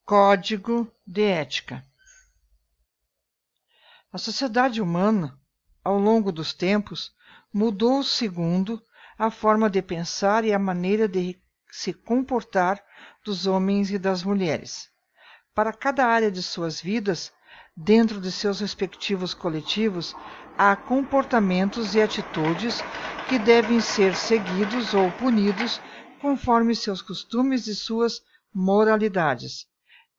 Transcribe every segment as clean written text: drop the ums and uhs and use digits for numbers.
Código de ética. A sociedade humana, ao longo dos tempos, mudou segundo a forma de pensar e a maneira de se comportar dos homens e das mulheres. Para cada área de suas vidas, dentro de seus respectivos coletivos, há comportamentos e atitudes que devem ser seguidos ou punidos conforme seus costumes e suas moralidades.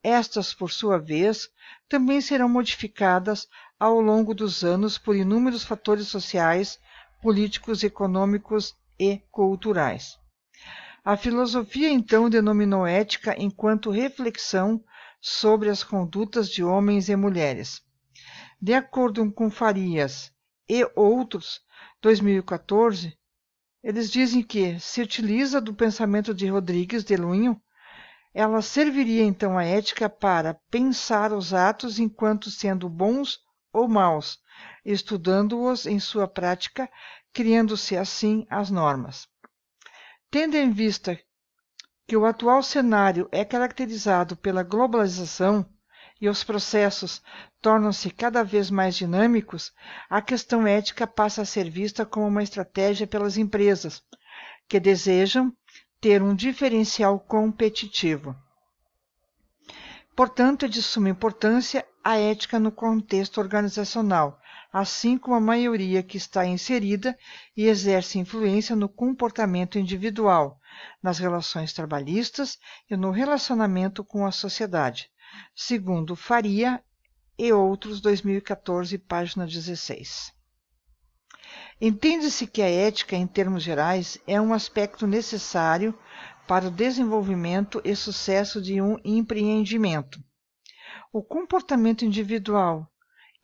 Estas, por sua vez, também serão modificadas ao longo dos anos por inúmeros fatores sociais, políticos, econômicos e culturais. A filosofia, então, denominou ética enquanto reflexão sobre as condutas de homens e mulheres. De acordo com Farias e outros, 2014, eles dizem que se utiliza do pensamento de Rodrigues de Lunho, ela serviria então a ética para pensar os atos enquanto sendo bons ou maus, estudando-os em sua prática, criando-se assim as normas. Tendo em vista que o atual cenário é caracterizado pela globalização e os processos tornam-se cada vez mais dinâmicos, a questão ética passa a ser vista como uma estratégia pelas empresas que desejam ter um diferencial competitivo. Portanto, é de suma importância a ética no contexto organizacional, assim como a maioria que está inserida e exerce influência no comportamento individual, nas relações trabalhistas e no relacionamento com a sociedade, segundo Faria e outros, 2014, página 16. Entende-se que a ética, em termos gerais, é um aspecto necessário para o desenvolvimento e sucesso de um empreendimento. O comportamento individual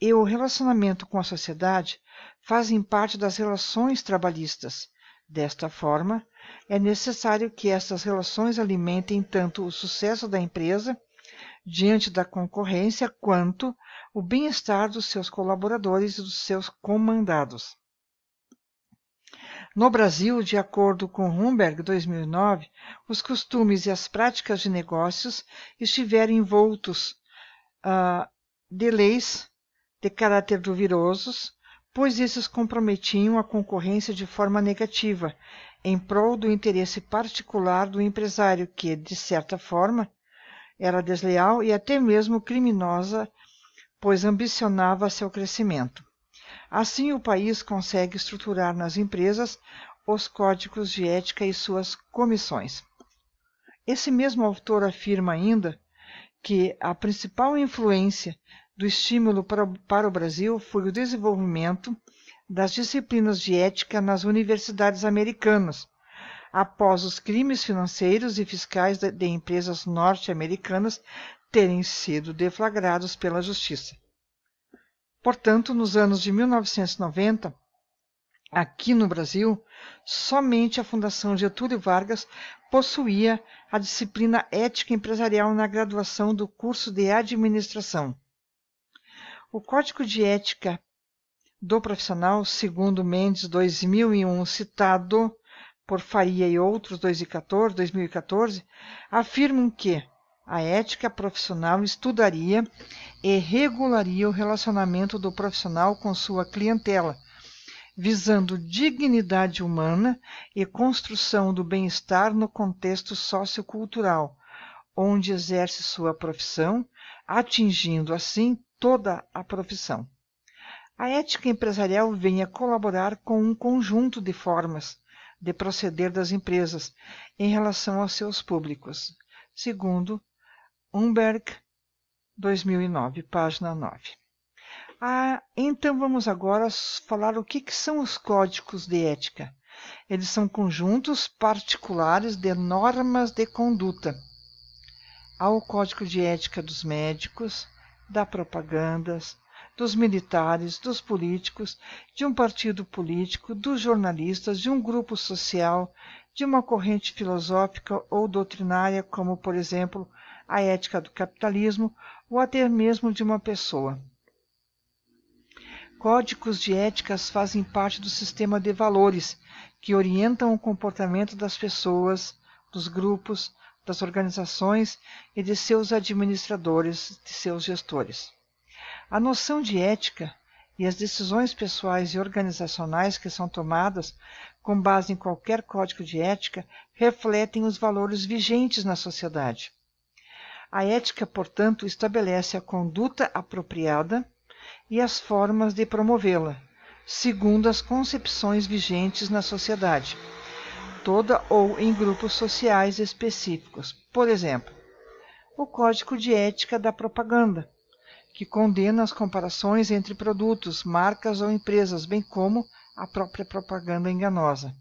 e o relacionamento com a sociedade fazem parte das relações trabalhistas. Desta forma, é necessário que estas relações alimentem tanto o sucesso da empresa diante da concorrência quanto o bem-estar dos seus colaboradores e dos seus comandados. No Brasil, de acordo com Humberg, 2009, os costumes e as práticas de negócios estiveram envoltos de leis de caráter duvidosos, pois esses comprometiam a concorrência de forma negativa, em prol do interesse particular do empresário que, de certa forma, era desleal e até mesmo criminosa, pois ambicionava seu crescimento. Assim, o país consegue estruturar nas empresas os códigos de ética e suas comissões. Esse mesmo autor afirma ainda que a principal influência do estímulo para o Brasil foi o desenvolvimento das disciplinas de ética nas universidades americanas, após os crimes financeiros e fiscais de empresas norte-americanas terem sido deflagrados pela justiça. Portanto, nos anos de 1990, aqui no Brasil, somente a Fundação Getúlio Vargas possuía a disciplina Ética Empresarial na graduação do curso de Administração. O Código de Ética do Profissional, segundo Mendes 2001, citado por Faria e outros, 2014, afirmam que a ética profissional estudaria e regularia o relacionamento do profissional com sua clientela, visando dignidade humana e construção do bem-estar no contexto sociocultural, onde exerce sua profissão, atingindo assim toda a profissão. A ética empresarial vem a colaborar com um conjunto de formas de proceder das empresas em relação aos seus públicos, segundo Humberg, 2009, página 9. Então vamos agora falar o que são os códigos de ética. Eles são conjuntos particulares de normas de conduta. Há o Código de Ética dos médicos, da propaganda, dos militares, dos políticos, de um partido político, dos jornalistas, de um grupo social, de uma corrente filosófica ou doutrinária, como, por exemplo, a ética do capitalismo, ou até mesmo de uma pessoa. Códigos de éticas fazem parte do sistema de valores que orientam o comportamento das pessoas, dos grupos, das organizações e de seus administradores, de seus gestores. A noção de ética e as decisões pessoais e organizacionais que são tomadas com base em qualquer código de ética refletem os valores vigentes na sociedade. A ética, portanto, estabelece a conduta apropriada e as formas de promovê-la, segundo as concepções vigentes na sociedade toda ou em grupos sociais específicos. Por exemplo, o Código de Ética da Propaganda, que condena as comparações entre produtos, marcas ou empresas, bem como a própria propaganda enganosa.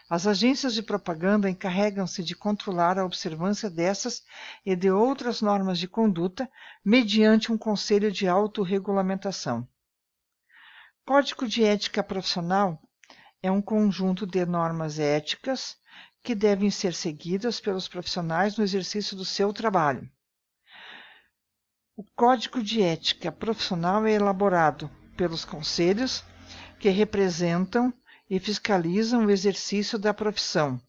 As agências de propaganda encarregam-se de controlar a observância dessas e de outras normas de conduta mediante um conselho de autorregulamentação. Código de Ética Profissional é um conjunto de normas éticas que devem ser seguidas pelos profissionais no exercício do seu trabalho. O Código de Ética Profissional é elaborado pelos conselhos que representam e fiscalizam o exercício da profissão.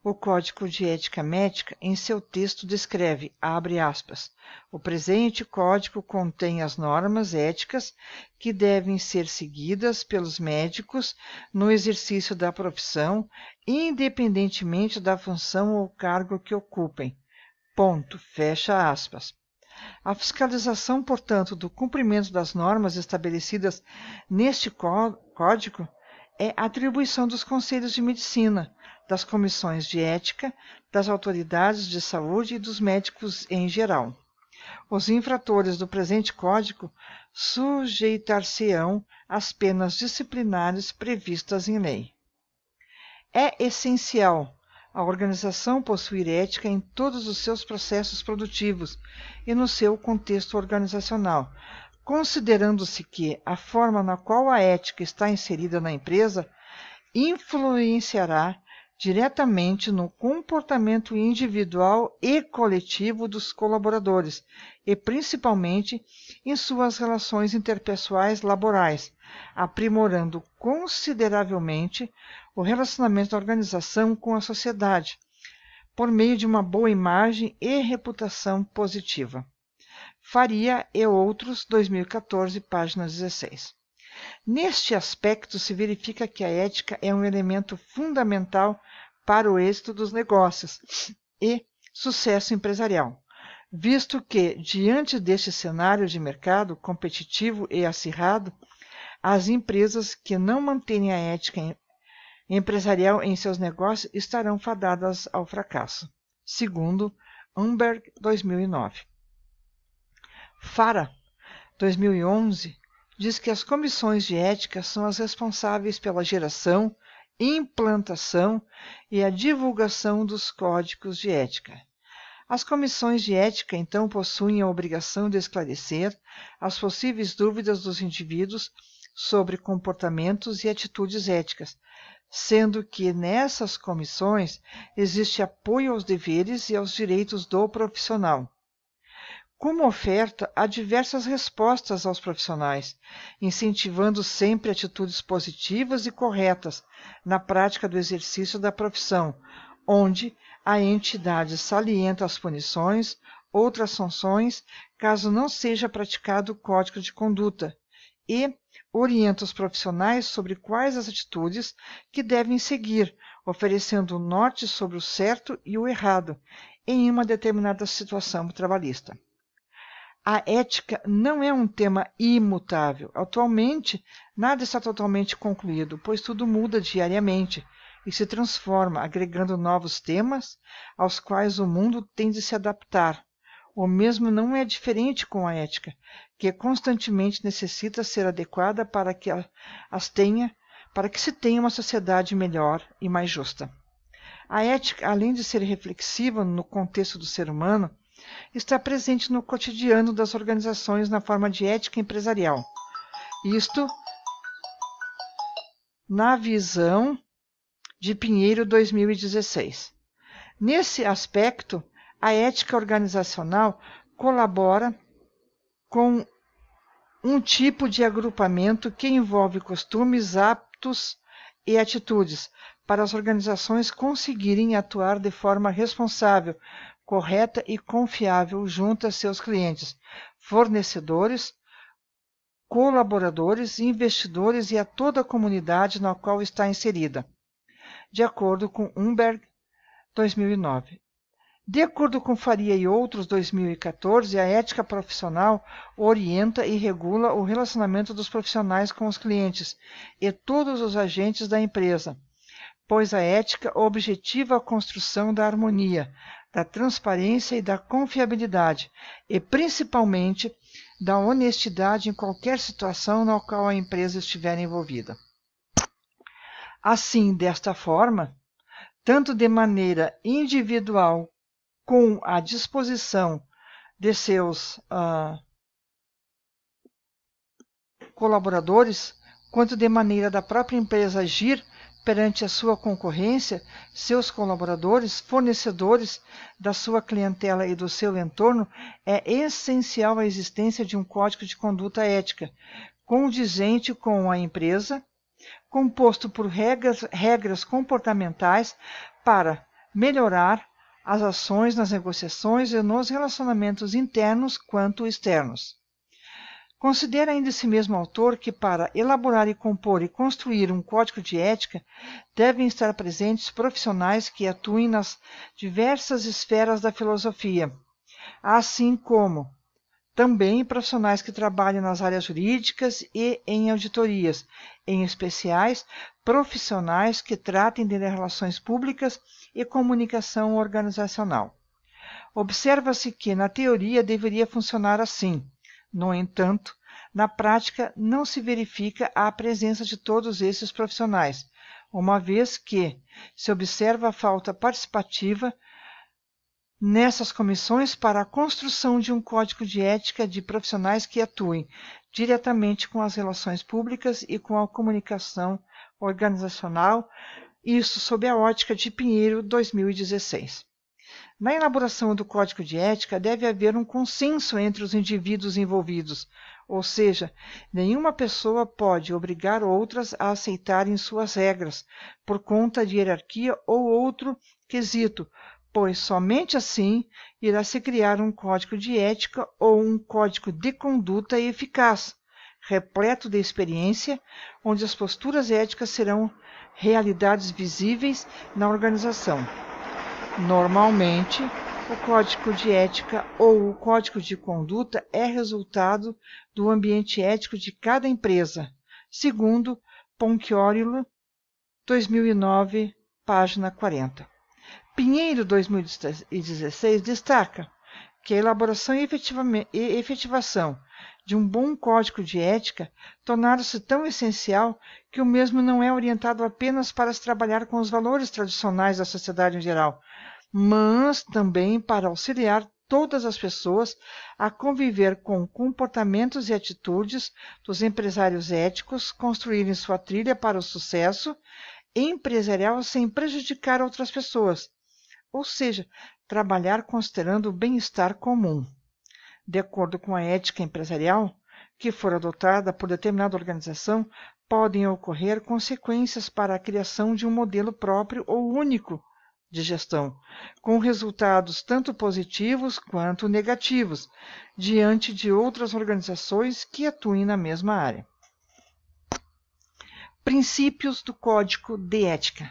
O Código de Ética Médica, em seu texto, descreve, abre aspas, o presente código contém as normas éticas que devem ser seguidas pelos médicos no exercício da profissão, independentemente da função ou cargo que ocupem. Ponto, fecha aspas. A fiscalização, portanto, do cumprimento das normas estabelecidas neste código é atribuição dos conselhos de medicina, das comissões de ética, das autoridades de saúde e dos médicos em geral. Os infratores do presente código sujeitar-se-ão às penas disciplinares previstas em lei. É essencial a organização possuir ética em todos os seus processos produtivos e no seu contexto organizacional, considerando-se que a forma na qual a ética está inserida na empresa influenciará diretamente no comportamento individual e coletivo dos colaboradores e principalmente em suas relações interpessoais laborais, aprimorando consideravelmente o relacionamento da organização com a sociedade, por meio de uma boa imagem e reputação positiva. Faria e outros, 2014, página 16. Neste aspecto, se verifica que a ética é um elemento fundamental para o êxito dos negócios e sucesso empresarial, visto que, diante deste cenário de mercado competitivo e acirrado, as empresas que não mantêm a ética empresarial em seus negócios estarão fadadas ao fracasso, segundo Umberg, 2009. Farah, 2011, diz que as comissões de ética são as responsáveis pela geração, implantação e a divulgação dos códigos de ética. As comissões de ética, então, possuem a obrigação de esclarecer as possíveis dúvidas dos indivíduos sobre comportamentos e atitudes éticas, sendo que nessas comissões existe apoio aos deveres e aos direitos do profissional. Como oferta, há diversas respostas aos profissionais, incentivando sempre atitudes positivas e corretas na prática do exercício da profissão, onde a entidade salienta as punições, outras sanções, caso não seja praticado o código de conduta, e orienta os profissionais sobre quais as atitudes que devem seguir, oferecendo norte sobre o certo e o errado em uma determinada situação trabalhista. A ética não é um tema imutável. Atualmente, nada está totalmente concluído, pois tudo muda diariamente e se transforma, agregando novos temas aos quais o mundo tem de se adaptar. O mesmo não é diferente com a ética, que constantemente necessita ser adequada para que se tenha uma sociedade melhor e mais justa. A ética, além de ser reflexiva no contexto do ser humano, está presente no cotidiano das organizações na forma de ética empresarial. Isto na visão de Pinheiro, 2016. Nesse aspecto, a ética organizacional colabora com um tipo de agrupamento que envolve costumes, hábitos e atitudes, para as organizações conseguirem atuar de forma responsável, correta e confiável junto a seus clientes, fornecedores, colaboradores, investidores e a toda a comunidade na qual está inserida, de acordo com Umberg, 2009. De acordo com Faria e outros, 2014, a ética profissional orienta e regula o relacionamento dos profissionais com os clientes e todos os agentes da empresa, pois a ética objetiva a construção da harmonia, da transparência e da confiabilidade, e principalmente da honestidade em qualquer situação na qual a empresa estiver envolvida. Assim, desta forma, tanto de maneira individual, com a disposição de seus colaboradores, quanto de maneira da própria empresa agir perante a sua concorrência, seus colaboradores, fornecedores, da sua clientela e do seu entorno, é essencial a existência de um código de conduta ética, condizente com a empresa, composto por regras comportamentais para melhorar as ações nas negociações e nos relacionamentos internos quanto externos. Considera ainda esse mesmo autor que para elaborar e compor e construir um código de ética devem estar presentes profissionais que atuem nas diversas esferas da filosofia, assim como também profissionais que trabalham nas áreas jurídicas e em auditorias, em especiais profissionais que tratem de relações públicas e comunicação organizacional. Observa-se que, na teoria, deveria funcionar assim. No entanto, na prática, não se verifica a presença de todos esses profissionais, uma vez que se observa a falta participativa nessas comissões para a construção de um código de ética de profissionais que atuem diretamente com as relações públicas e com a comunicação organizacional, isso sob a ótica de Pinheiro, 2016. Na elaboração do código de ética deve haver um consenso entre os indivíduos envolvidos, ou seja, nenhuma pessoa pode obrigar outras a aceitarem suas regras por conta de hierarquia ou outro quesito, pois somente assim irá se criar um código de ética ou um código de conduta eficaz, repleto de experiência, onde as posturas éticas serão realidades visíveis na organização. Normalmente, o código de ética ou o código de conduta é resultado do ambiente ético de cada empresa, segundo Ponchiorilo, 2009, página 40. Pinheiro, 2016, destaca que a elaboração e efetivação de um bom código de ética tornaram-se tão essencial que o mesmo não é orientado apenas para se trabalhar com os valores tradicionais da sociedade em geral, mas também para auxiliar todas as pessoas a conviver com comportamentos e atitudes dos empresários éticos, construírem sua trilha para o sucesso empresarial sem prejudicar outras pessoas, ou seja, trabalhar considerando o bem-estar comum. De acordo com a ética empresarial que for adotada por determinada organização, podem ocorrer consequências para a criação de um modelo próprio ou único de gestão, com resultados tanto positivos quanto negativos, diante de outras organizações que atuem na mesma área. Princípios do Código de Ética.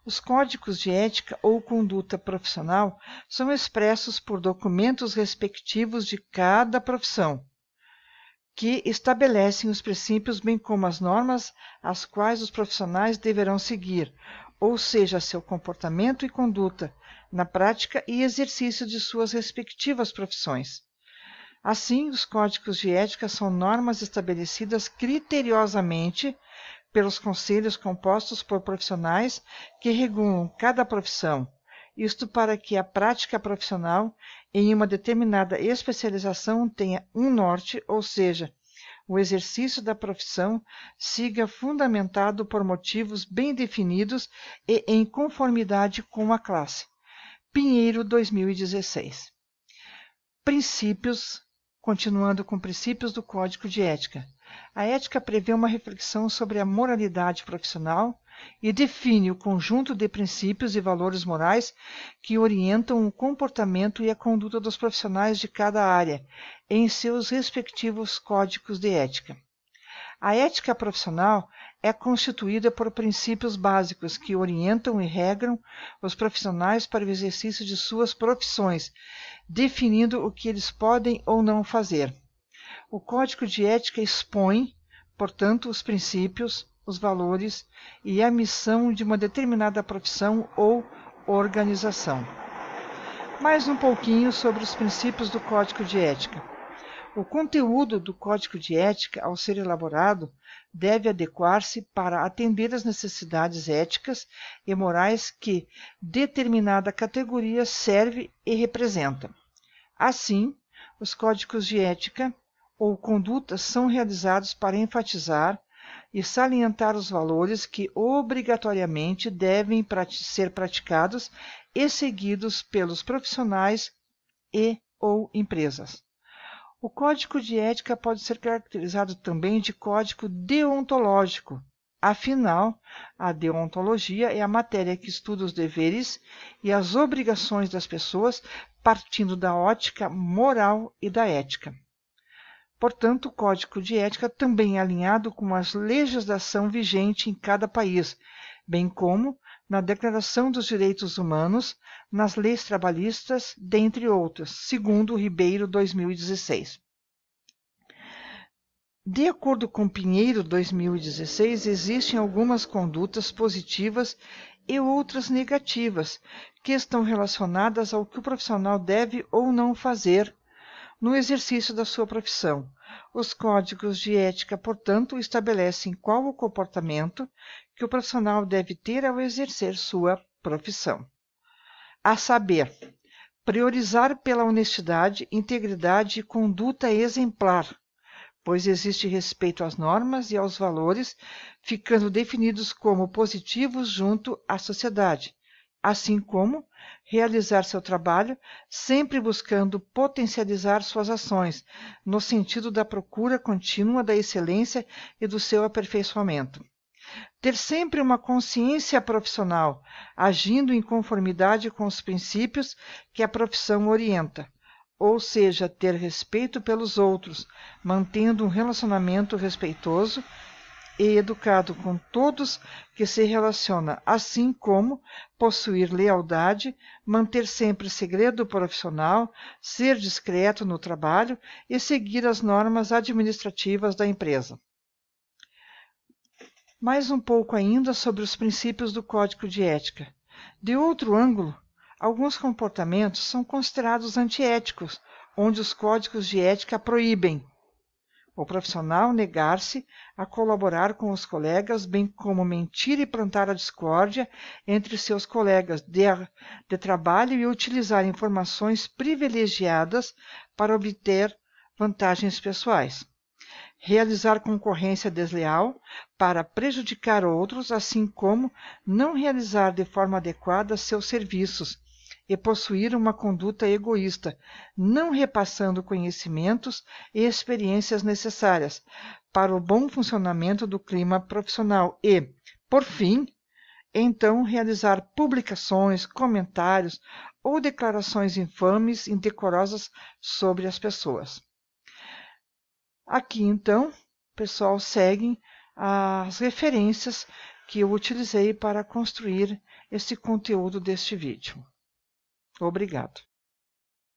Os códigos de ética ou conduta profissional são expressos por documentos respectivos de cada profissão, que estabelecem os princípios bem como as normas às quais os profissionais deverão seguir, ou seja, seu comportamento e conduta, na prática e exercício de suas respectivas profissões. Assim, os códigos de ética são normas estabelecidas criteriosamente pelos conselhos compostos por profissionais que regulam cada profissão, isto para que a prática profissional em uma determinada especialização tenha um norte, ou seja, o exercício da profissão siga fundamentado por motivos bem definidos e em conformidade com a classe. Pinheiro, 2016. Princípios, continuando com princípios do Código de Ética. A ética prevê uma reflexão sobre a moralidade profissional, e define o conjunto de princípios e valores morais que orientam o comportamento e a conduta dos profissionais de cada área, em seus respectivos códigos de ética. A ética profissional é constituída por princípios básicos que orientam e regram os profissionais para o exercício de suas profissões, definindo o que eles podem ou não fazer. O Código de Ética expõe, portanto, os princípios, os valores e a missão de uma determinada profissão ou organização. Mais um pouquinho sobre os princípios do Código de Ética. O conteúdo do Código de Ética, ao ser elaborado, deve adequar-se para atender às necessidades éticas e morais que determinada categoria serve e representa. Assim, os códigos de ética ou condutas são realizados para enfatizar e salientar os valores que obrigatoriamente devem ser praticados e seguidos pelos profissionais e ou empresas. O Código de Ética pode ser caracterizado também de código deontológico. Afinal, a deontologia é a matéria que estuda os deveres e as obrigações das pessoas, partindo da ótica moral e da ética. Portanto, o Código de Ética também é alinhado com a legislação vigente em cada país, bem como na Declaração dos Direitos Humanos, nas leis trabalhistas, dentre outras, segundo Ribeiro 2016. De acordo com Pinheiro 2016, existem algumas condutas positivas e outras negativas, que estão relacionadas ao que o profissional deve ou não fazer no exercício da sua profissão. Os códigos de ética, portanto, estabelecem qual o comportamento que o profissional deve ter ao exercer sua profissão. A saber, priorizar pela honestidade, integridade e conduta exemplar, pois existe respeito às normas e aos valores, ficando definidos como positivos junto à sociedade, assim como realizar seu trabalho, sempre buscando potencializar suas ações, no sentido da procura contínua da excelência e do seu aperfeiçoamento. Ter sempre uma consciência profissional, agindo em conformidade com os princípios que a profissão orienta, ou seja, ter respeito pelos outros, mantendo um relacionamento respeitoso e educado com todos que se relaciona, assim como possuir lealdade, manter sempre segredo profissional, ser discreto no trabalho e seguir as normas administrativas da empresa. Mais um pouco ainda sobre os princípios do Código de Ética. De outro ângulo, alguns comportamentos são considerados antiéticos, onde os códigos de ética proíbem o profissional negar-se a colaborar com os colegas, bem como mentir e plantar a discórdia entre seus colegas de trabalho e utilizar informações privilegiadas para obter vantagens pessoais. Realizar concorrência desleal para prejudicar outros, assim como não realizar de forma adequada seus serviços e possuir uma conduta egoísta, não repassando conhecimentos e experiências necessárias para o bom funcionamento do clima profissional e, por fim, então realizar publicações, comentários ou declarações infames, indecorosas sobre as pessoas. Aqui, então, pessoal, seguem as referências que eu utilizei para construir esse conteúdo deste vídeo. Obrigado.